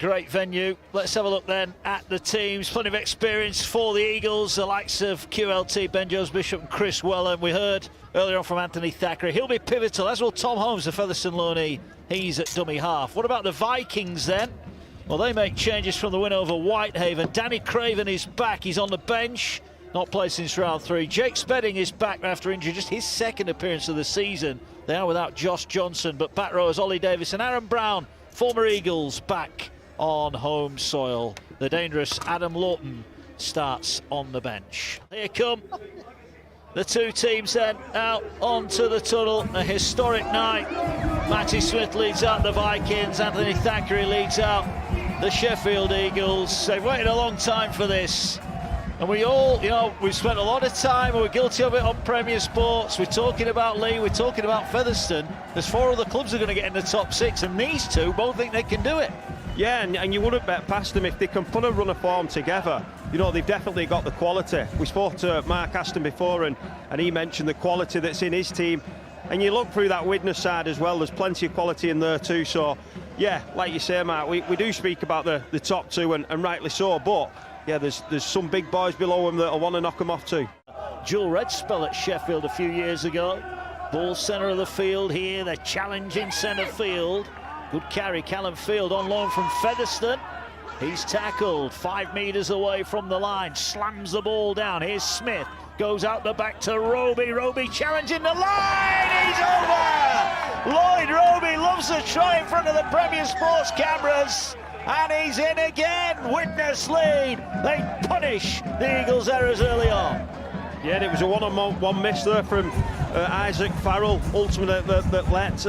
great venue. Let's have a look then at the teams. Plenty of experience for the Eagles, the likes of QLT, Ben Jones-Bishop and Chris Wellen. We heard earlier on from Anthony Thackeray. He'll be pivotal, as will Tom Holmes, the Featherstone loanee. He's at dummy half. What about the Vikings then? Well, they make changes from the win over Whitehaven. Danny Craven is back. He's on the bench. Not played since round 3. Jake Spedding is back after injury, just his second appearance of the season. They are without Josh Johnson, but back rowers Ollie Davis and Aaron Brown, former Eagles, back on home soil. The dangerous Adam Lawton starts on the bench. Here come the two teams then out onto the tunnel. A historic night. Matty Smith leads out the Vikings. Anthony Thackeray leads out the Sheffield Eagles. They've waited a long time for this. And we all, we've spent a lot of time, we're guilty of it on Premier Sports. We're talking about Lee, we're talking about Featherstone. There's 4 other clubs that are going to get in the top 6, and these two both think they can do it. Yeah, and you wouldn't bet past them if they can put a run of form together. They've definitely got the quality. We spoke to Mark Aston before, and he mentioned the quality that's in his team. And you look through that Widnes side as well, there's plenty of quality in there too. So, yeah, like you say, Mark, we do speak about the top 2, and rightly so, but yeah, there's some big boys below him that'll want to knock him off too. Dual red spell at Sheffield a few years ago. Ball centre of the field here. They're challenging centre field. Good carry, Callum Field on loan from Featherstone. He's tackled 5 metres away from the line. Slams the ball down. Here's Smith. Goes out the back to Roby. Roby challenging the line. He's over. Lloyd Roby loves a try in front of the Premier Sports cameras. And he's in again. Widnes lead. They punish the Eagles' errors early on. Yeah, and it was a one-on-one miss there from Isaac Farrell, ultimately that let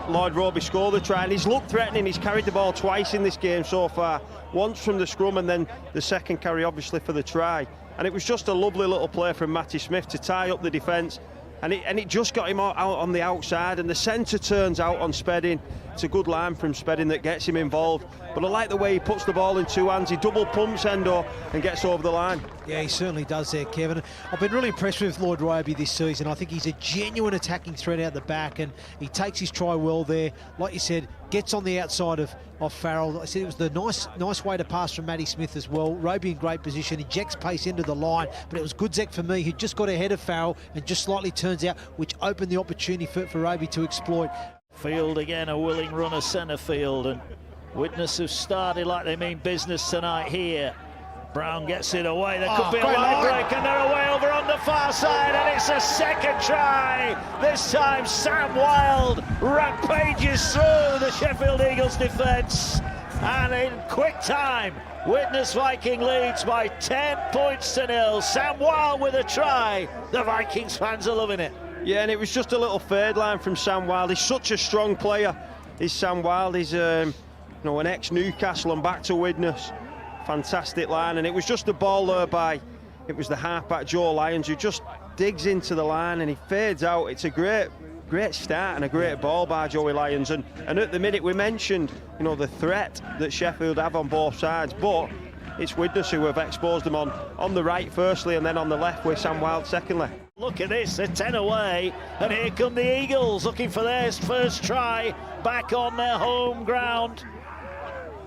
Lloyd Roby score the try. And he's looked threatening. He's carried the ball twice in this game so far. Once from the scrum and then the second carry, obviously, for the try. And it was just a lovely little play from Matty Smith to tie up the defence. And it just got him out on the outside, and the centre turns out on Spedding. It's a good line from Spedding that gets him involved. But I like the way he puts the ball in 2 hands. He double pumps Endo and gets over the line. Yeah, he certainly does there, Kevin. I've been really impressed with Lloyd Roby this season. I think he's a genuine attacking threat out the back, and he takes his try well there. Like you said, gets on the outside of Farrell. I said it was the nice way to pass from Matty Smith as well. Roby in great position, injects pace into the line, but it was good Zek for me, who just got ahead of Farrell and just slightly turns out, which opened the opportunity for Roby to exploit. Field again, a willing runner centre field, and Widnes have started like they mean business tonight here. Brown gets it away. There could be a line break, and they're away over on the far side, and it's a second try. This time Sam Wilde rampages through the Sheffield Eagles defence, and in quick time Widnes Viking leads by 10 points to 0. Sam Wilde with a try. The Vikings fans are loving it. Yeah, and it was just a little third line from Sam Wilde. He's such a strong player. He's Sam Wilde. He's an ex-Newcastle and back to Widnes. Fantastic line, and it was just a ball there by, it was the halfback Joe Lyons, who just digs into the line and he fades out. It's a great start and a great ball by Joey Lyons, and at the minute we mentioned the threat that Sheffield have on both sides, but it's Widnes who have exposed them on the right firstly, and then on the left with Sam Wilde secondly. Look at this, they're 10 away, and here come the Eagles looking for their first try back on their home ground.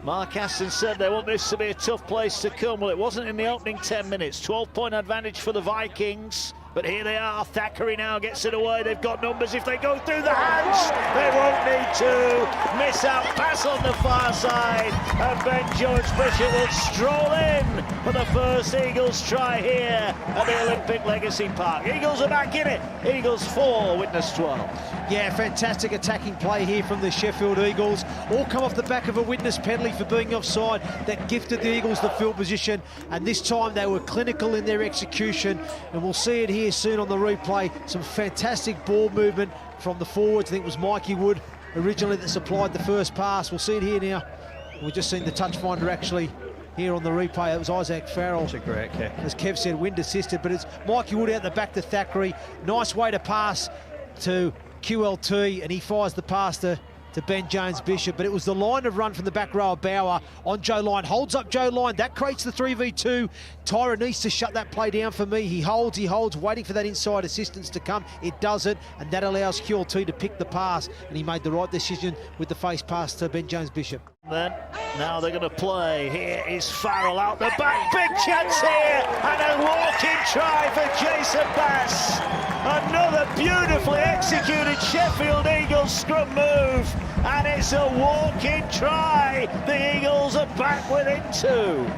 Mark Aston said they want this to be a tough place to come. Well, it wasn't in the opening 10 minutes. 12-point advantage for the Vikings. But here they are. Thackeray now gets it away. They've got numbers. If they go through the hands, they won't need to. Miss out pass on the far side. And Ben Jones-Bishop will stroll in for the first Eagles try here at the Olympic Legacy Park. Eagles are back in it. Eagles 4, Widnes 12. Yeah, fantastic attacking play here from the Sheffield Eagles. All come off the back of a Widnes penalty for being offside that gifted the Eagles the field position. And this time they were clinical in their execution. And we'll see it here soon on the replay. Some fantastic ball movement from the forwards. I think it was Mikey Wood originally that supplied the first pass. We'll see it here now. We've just seen the touch finder actually here on the replay. It was Isaac Farrell. It's a great kick. As Kev said, wind assisted, but it's Mikey Wood out the back to Thackeray. Nice way to pass to QLT, and he fires the pass to Ben Jones-Bishop, but it was the line of run from the back row of Bauer on Joe Line. Holds up Joe Line. That creates the 3v2. Tyra needs to shut that play down for me. He holds, waiting for that inside assistance to come. It doesn't, and that allows QLT to pick the pass, and he made the right decision with the face pass to Ben Jones-Bishop. Then, now they're going to play. Here is Farrell out the back. Big chance here, and a walking try for Jason Bass. Another beautifully executed Sheffield Eagles scrum move, and it's a walking try. The Eagles are back within 2.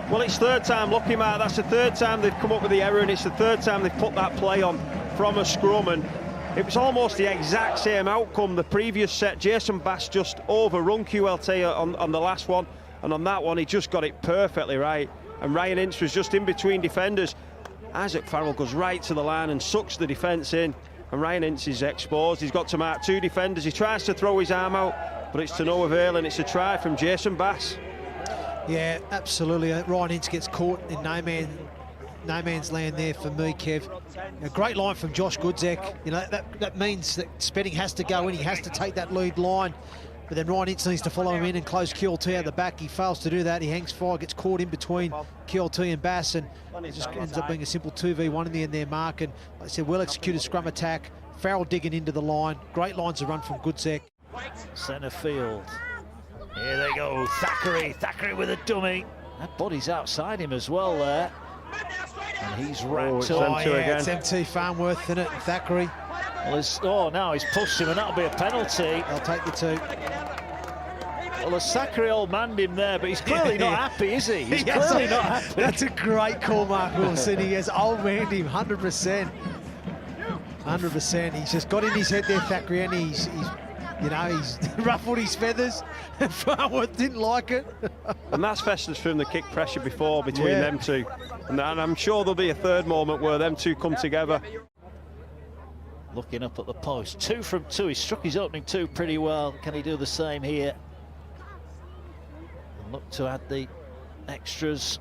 Well, it's third time, lucky Mark. That's the third time they've come up with the error, and it's the third time they've put that play on from a scrum, and it was almost the exact same outcome the previous set. Jason Bass just overrun QLT on the last one, and on that one he just got it perfectly right, and Ryan Ince was just in between defenders. Isaac Farrell goes right to the line and sucks the defence in, and Ryan Ince is exposed. He's got to mark 2 defenders. He tries to throw his arm out, but it's to no avail, and it's a try from Jason Bass. Yeah, absolutely. Ryan Ince gets caught in no man's land there for me, Kev. A great line from Josh Goodzek. You know, that means that Spedding has to go in. He has to take that lead line. But then Ryan Ince needs to follow him in and close QLT out the back. He fails to do that. He hangs fire, gets caught in between QLT and Bass, and it just ends up being a simple 2v1 in the end there, Mark. And like I said, well-executed scrum attack. Farrell digging into the line. Great lines of run from Goodzek. Centre field. Here they go. Thackeray with a dummy. That body's outside him as well there. And he's racked up. It's MT Farnworth, isn't it? Thackeray. Well, now he's pushed him, and that'll be a penalty. I'll take the 2. Well, Thackeray old-manned him there, but he's clearly not happy, is he? He's clearly not happy. That's a great call, Mark Wilson. He has old-manned him, 100%. 100%. He's just got in his head there, Thackeray, and he's ruffled his feathers, and Farnworth didn't like it. And that's festered from the kick pressure before between them two. And I'm sure there'll be a third moment where them two come together. Looking up at the post. 2 from 2. He struck his opening 2 pretty well. Can he do the same here? And look to add the extras.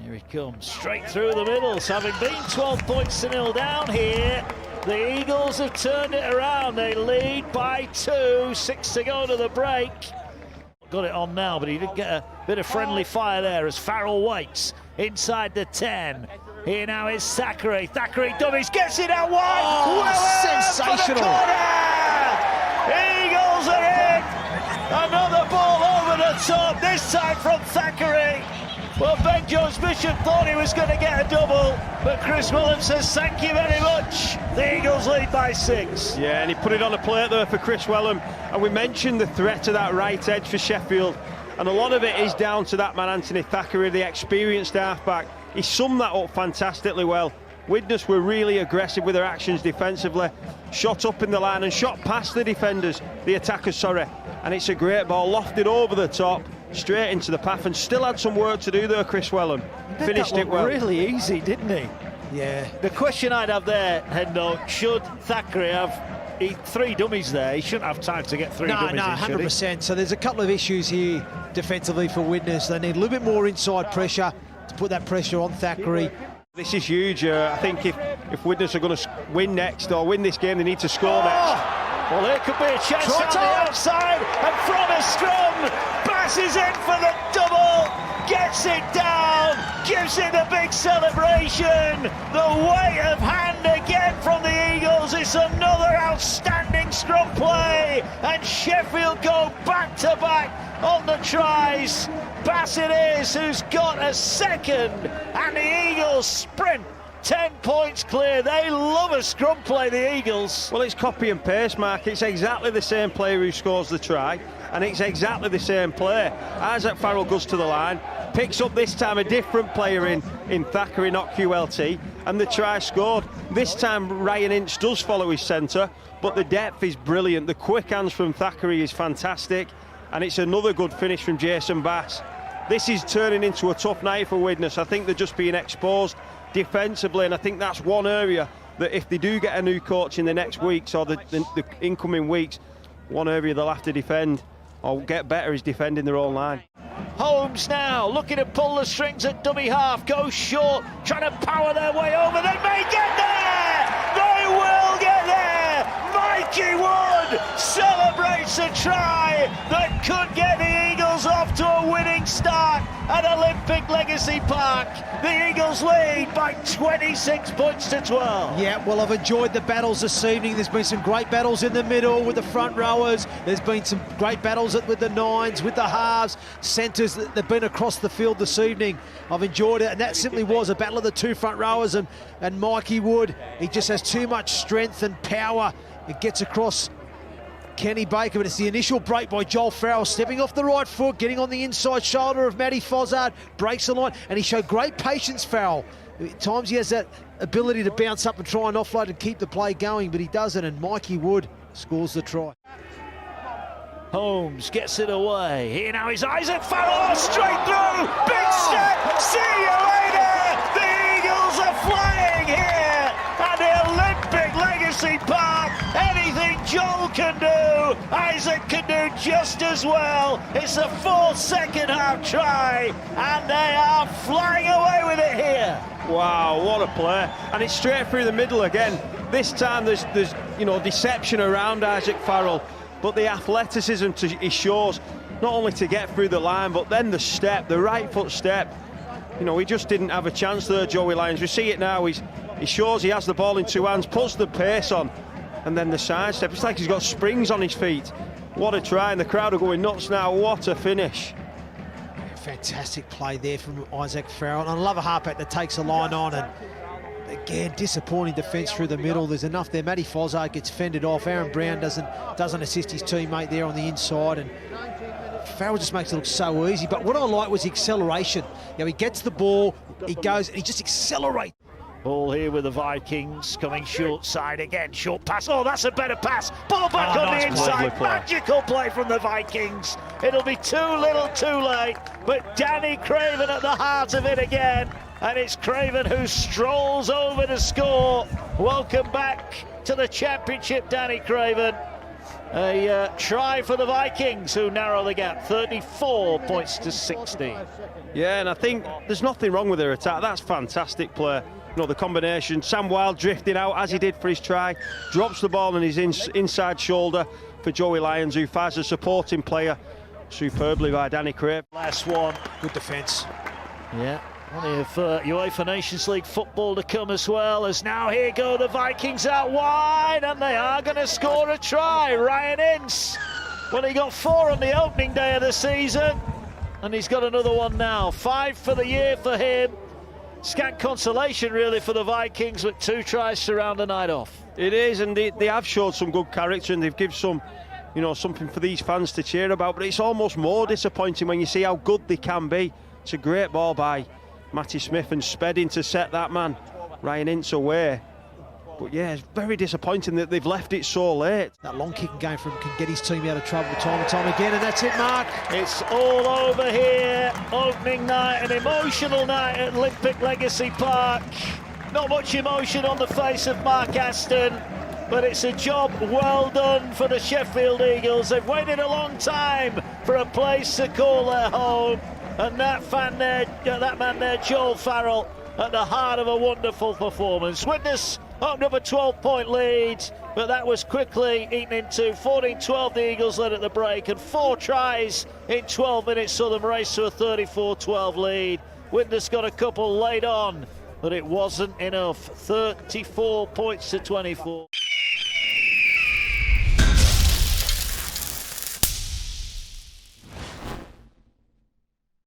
Here he comes, straight through the middle. So having been 12 points to 0 down here, the Eagles have turned it around. They lead by 2, 6 to go to the break. Got it on now, but he did get a bit of friendly fire there as Farrell waits inside the 10. Here now is Thackeray. Thackeray dummies, gets it out wide. Oh, sensational. Eagles are in. Another ball over the top, this time from Thackeray. Well, Ben Jones-Bishop thought he was going to get a double, but Chris Williams says thank you very much. The Eagles lead by 6. Yeah, and he put it on a plate there for Chris Wellham. And we mentioned the threat to that right edge for Sheffield, and a lot of it is down to that man Anthony Thackeray, the experienced halfback. He summed that up fantastically well. Widnes were really aggressive with their actions defensively, shot up in the line and shot past the defenders, the attackers, sorry. And it's a great ball, lofted over the top, straight into the path, and still had some work to do there, Chris Wellham. Finished it well. Really easy, didn't he? Yeah. The question I'd have there, Hendo, should Thackeray have 3 dummies there? He shouldn't have time to get 3 dummies in, 100%. So there's a couple of issues here defensively for Widnes. They need a little bit more inside pressure to put that pressure on Thackeray. This is huge. I think if Widnes are going to win next or win this game, they need to score next. Well, there could be a chance on the outside, and from a scrum, Bass is in for the double, gets it down, gives it a big celebration. The weight of hand again from the Eagles. It's another outstanding scrum play, and Sheffield go back to back on the tries. Bass it is who's got a second, and the Eagles sprint 10 points clear. They love a scrum play, the Eagles. Well, it's copy and paste, Mark. It's exactly the same player who scores the try, and it's exactly the same play. Isaac Farrell goes to the line, picks up this time a different player in Thackeray, not QLT, and the try scored. This time Ryan Ince does follow his centre, but the depth is brilliant. The quick hands from Thackeray is fantastic, and it's another good finish from Jason Bass. This is turning into a tough night for Widnes. I think they're just being exposed defensively, and I think that's one area that if they do get a new coach in the next weeks or the incoming weeks, one area they'll have to defend or get better is defending their own line. Holmes now looking to pull the strings at dummy half, goes short, trying to power their way over. They may get there! They will get there! Mikey Wood celebrates a try that could get the Eagles Eagles off to a winning start at Olympic Legacy Park. The Eagles lead by 26 points to 12. Yeah, well, I've enjoyed the battles this evening. There's been some great battles in the middle with the front rowers. There's been some great battles with the nines, with the halves, centres. They've been across the field this evening. I've enjoyed it, and that simply was a battle of the two front rowers, and Mikey Wood, he just has too much strength and power. It gets across Kenny Baker, but it's the initial break by Joel Farrell, stepping off the right foot, getting on the inside shoulder of Matty Fozzard, breaks the line, and he showed great patience, Farrell. At times he has that ability to bounce up and try and offload and keep the play going, but he doesn't, and Mikey Wood scores the try. Holmes gets it away. Here now is Isaac Farrell, straight through, big step, see you later! The Eagles are flying here at the Olympic Legacy Park. Anything Joel can do, Isaac can do just as well. It's a full second half try, and they are flying away with it here. Wow, what a play. And it's straight through the middle again. This time there's deception around Isaac Farrell, but the athleticism he shows, not only to get through the line, but then the step, the right foot step. He just didn't have a chance there, Joey Lyons. We see it now. He shows he has the ball in two hands, puts the pace on, and then the side step. It's like he's got springs on his feet. What a try, and the crowd are going nuts now. What a finish. Fantastic play there from Isaac Farrell. And I love a halfback that takes a line on, and again, disappointing defence through the middle. There's enough there. Matty Fozzard gets fended off. Aaron Brown doesn't assist his teammate there on the inside, and Farrell just makes it look so easy. But what I like was the acceleration. He gets the ball, he goes, and he just accelerates. Ball here with the Vikings, coming short side again, short pass. Oh, that's a better pass. Ball back on the inside. Magical play from the Vikings. It'll be too little too late, but Danny Craven at the heart of it again. And it's Craven who strolls over to score. Welcome back to the championship, Danny Craven. A try for the Vikings, who narrow the gap, 34 points to 16. Yeah, and I think there's nothing wrong with their attack. That's fantastic play. The combination, Sam Wilde drifting out as he did for his try, drops the ball on his inside shoulder for Joey Lyons, who fires a supporting player superbly by Danny Craven. Last one. Good defence. Yeah. Plenty of UEFA Nations League football to come as well, as now here go the Vikings out wide, and they are going to score a try. Ryan Ince, well, he got 4 on the opening day of the season, and he's got another one now. 5 for the year for him. Scant consolation really for the Vikings, with 2 tries to round the night off. It is, and they have showed some good character, and they've given some, something for these fans to cheer about, but it's almost more disappointing when you see how good they can be. It's a great ball by Matty Smith and sped in to set that man, Ryan Ince, away. But yeah, it's very disappointing that they've left it so late. That long kicking game from him can get his team out of trouble time and time again, and that's it, Mark. It's all over here. Opening night, an emotional night at Olympic Legacy Park. Not much emotion on the face of Mark Aston, but it's a job well done for the Sheffield Eagles. They've waited a long time for a place to call their home, and that man there, Joel Farrell, at the heart of a wonderful performance. Widnes opened up a 12-point lead, but that was quickly eaten into. 14-12 the Eagles led at the break, and 4 tries in 12 minutes saw them race to a 34-12 lead. Widnes got a couple late on, but it wasn't enough. 34 points to 24.